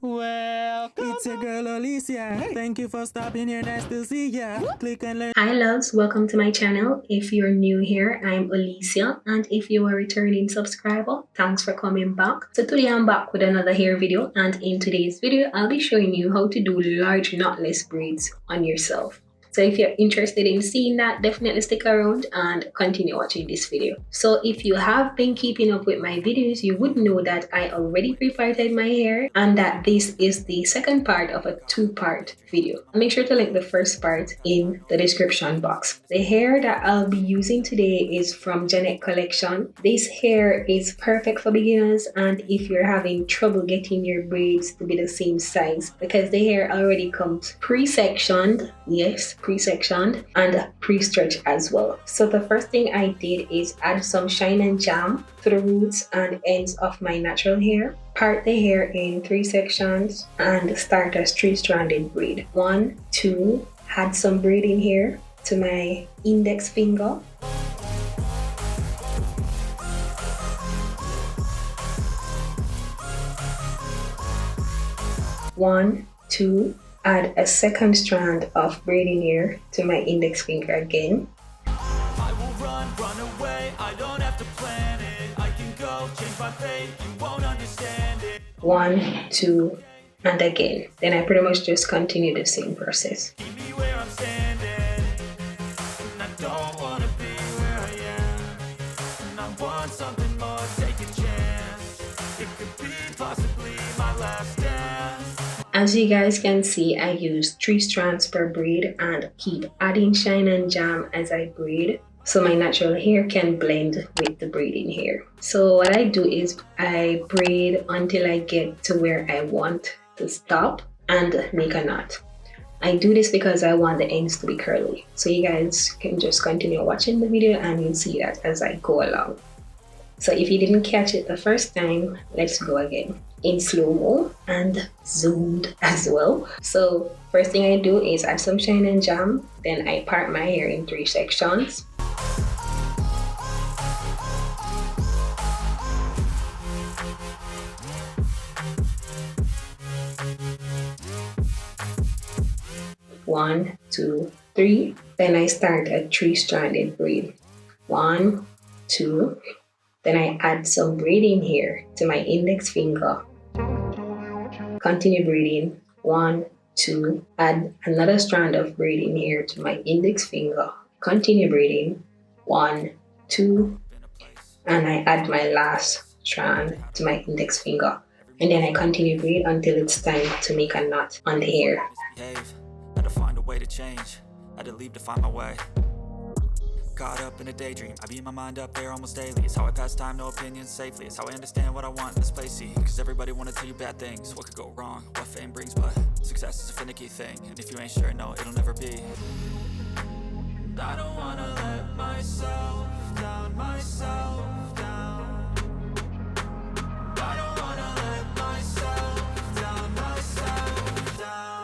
Well, it's your girl Alicia. Thank you for stopping here. Nice to see ya. Click and learn. Hi loves, welcome to my channel. If you're new here, I'm Alicia, and if you are a returning subscriber, thanks for coming back. So today I'm back with another hair video, and in today's video I'll be showing you how to do large knotless braids on yourself. So if you're interested in seeing that, definitely stick around and continue watching this video. So if you have been keeping up with my videos, you would know that I already pre-parted my hair and that this is the second part of a two-part video. Make sure to link the first part in the description box. The hair that I'll be using today is from Jeanette collection. This hair is perfect for beginners and if you're having trouble getting your braids to be the same size, because the hair already comes pre-sectioned. Yes, pre-sectioned and pre-stretched as well. So the first thing I did is add some shine and jam to the roots and ends of my natural hair. Part the hair in 3 sections and start a 3-stranded braid. 1, 2, add some braiding hair to my index finger. 1, 2, add a second strand of braiding hair to my index finger again. I will run away, I don't have to plan it. I can go change my fate, you won't understand it. 1, 2, and again. Then I pretty much just continue the same process. Keep me where I'm standing, and I don't want to be where I am. And I want something more, take a chance. It could be possibly my last dance. As you guys can see, I use 3 strands per braid and keep adding shine and jam as I braid so my natural hair can blend with the braiding hair. So what I do is I braid until I get to where I want to stop and make a knot. I do this because I want the ends to be curly. So you guys can just continue watching the video and you'll see that as I go along. So if you didn't catch it the first time, let's go again in slow-mo and zoomed as well. So first thing I do is add some shine and jam, then I part my hair in 3 sections. One, 2, 3. Then I start a 3-stranded braid. 1, 2. Then I add some braiding hair to my index finger. Continue braiding. 1, 2. Add another strand of braiding hair to my index finger. Continue braiding. 1, 2. And I add my last strand to my index finger. And then I continue braid until it's time to make a knot on the hair. Had to find a way to change, had to leave to find my way. Caught up in a daydream, I beat my mind up there almost daily. It's how I pass time, no opinions safely. It's how I understand what I want in this place, see. Cause everybody wanna tell you bad things, what could go wrong, what fame brings. But success is a finicky thing, and if you ain't sure, no, it'll never be. I don't wanna let myself down, myself down. I don't wanna let myself down, myself down.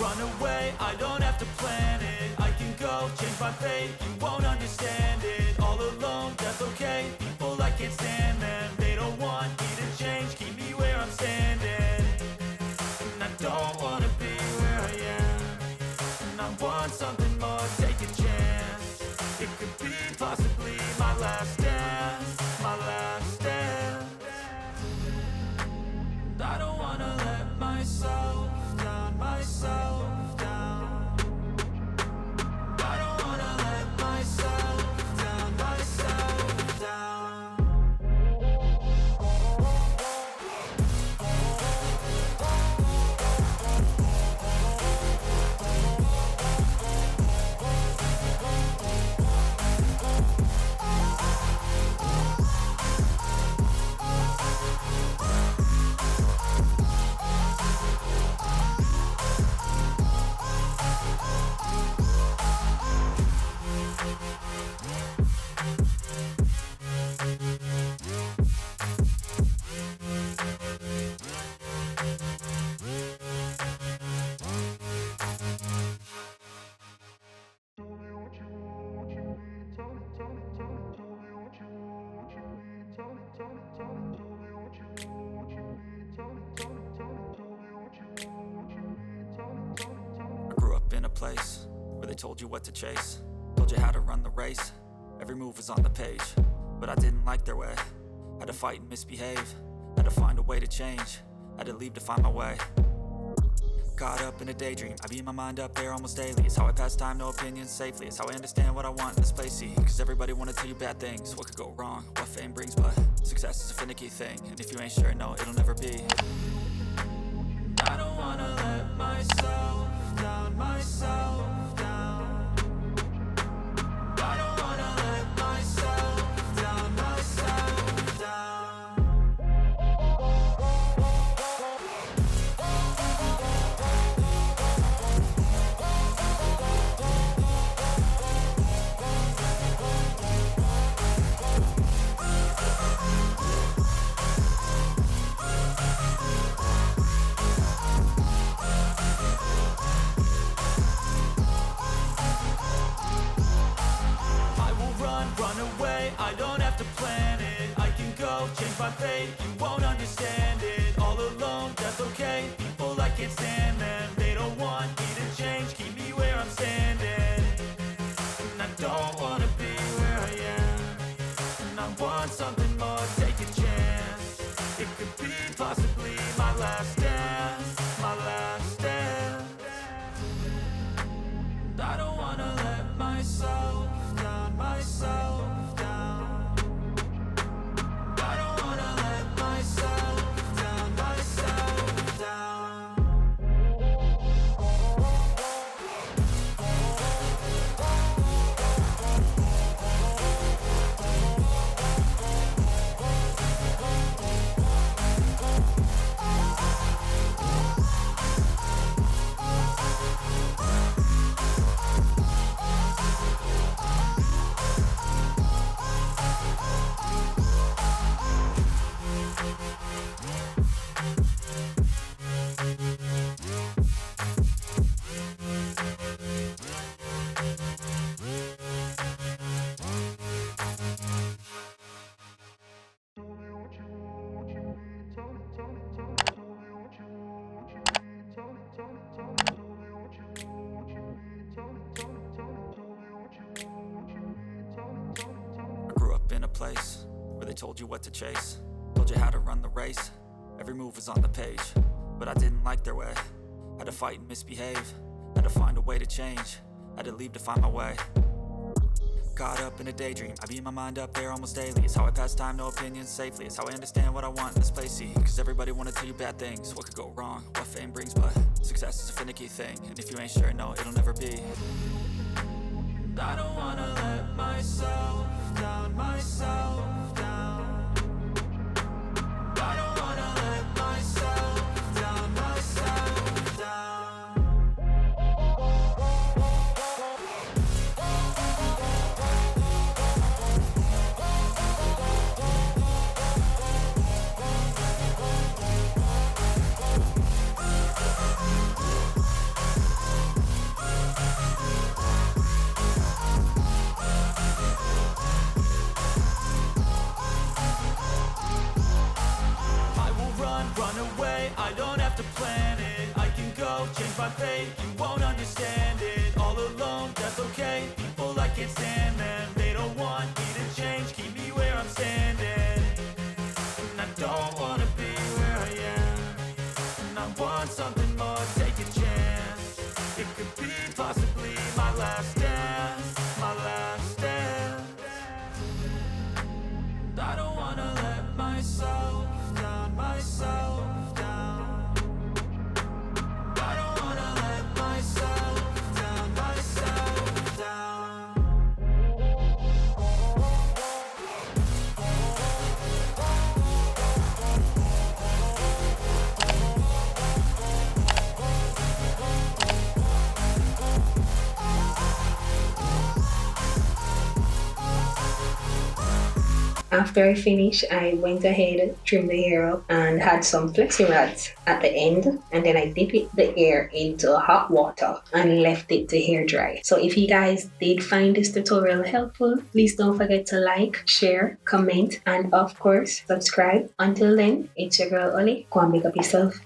Run away, I don't have to plan it. I can go change my fate, you won't understand it. All alone, that's okay. People I can't stand them, they don't want me to change. Keep me where I'm standing, and I don't want to be where I am. And I want something more, take a chance. It could be possibly my last dance, my last dance. I don't want to let myself down, myself down. I don't want to let myself place where they told you what to chase, told you how to run the race. Every move was on the page, but I didn't like their way. Had to fight and misbehave, had to find a way to change, had to leave to find my way. Caught up in a daydream, I beat my mind up there almost daily. It's how I pass time, no opinions safely. It's how I understand what I want in this place, see. Cause everybody wanna tell you bad things, what could go wrong, what fame brings. But success is a finicky thing, and if you ain't sure, no, it'll never be. I don't wanna let myself down, myself down. I don't wanna let myself down, myself down. Run away, I don't have to plan it. I can go, change my fate, you won't understand it. All alone, that's okay, people I can't stand them. They don't want me to change, keep me where I'm standing. And I don't wanna be where I am, and I want something more, take a chance. It could be possibly my last dance, my last dance. And I don't wanna let myself down, myself down. I don't wanna let myself down, myself down. I grew up in a place where they told you what to chase, told you how to run the race. Every move was on the page, but I didn't like their way. Had to fight and misbehave, had to find a way to change, had to leave to find my way. Caught up in a daydream, I beat my mind up there almost daily. It's how I pass time, no opinions safely. It's how I understand what I want in this place, see. Cause everybody wanna tell you bad things, what could go wrong, what fame brings. But success is a finicky thing, and if you ain't sure, no, it'll never be. I don't wanna let myself down, myself down. I don't wanna let myself down, myself down. Run away, I don't have to plan it. I can go, change my fate, you won't understand it. All alone, that's okay, people I can't stand them. They don't want me to change, keep me where I'm standing. And I don't wanna be where I am, and I want something more, take a chance. It could be possibly my last dance, my last dance. And I don't wanna let myself down, myself down. I don't wanna let myself down, myself down. After I finished, I went ahead, trimmed the hair up, and had some flexi rods at the end, and then I dipped the hair into hot water and left it to hair dry. So if you guys did find this tutorial helpful, please don't forget to like, share, comment, and of course subscribe. Until then, it's your girl Oli. Go and make up yourself.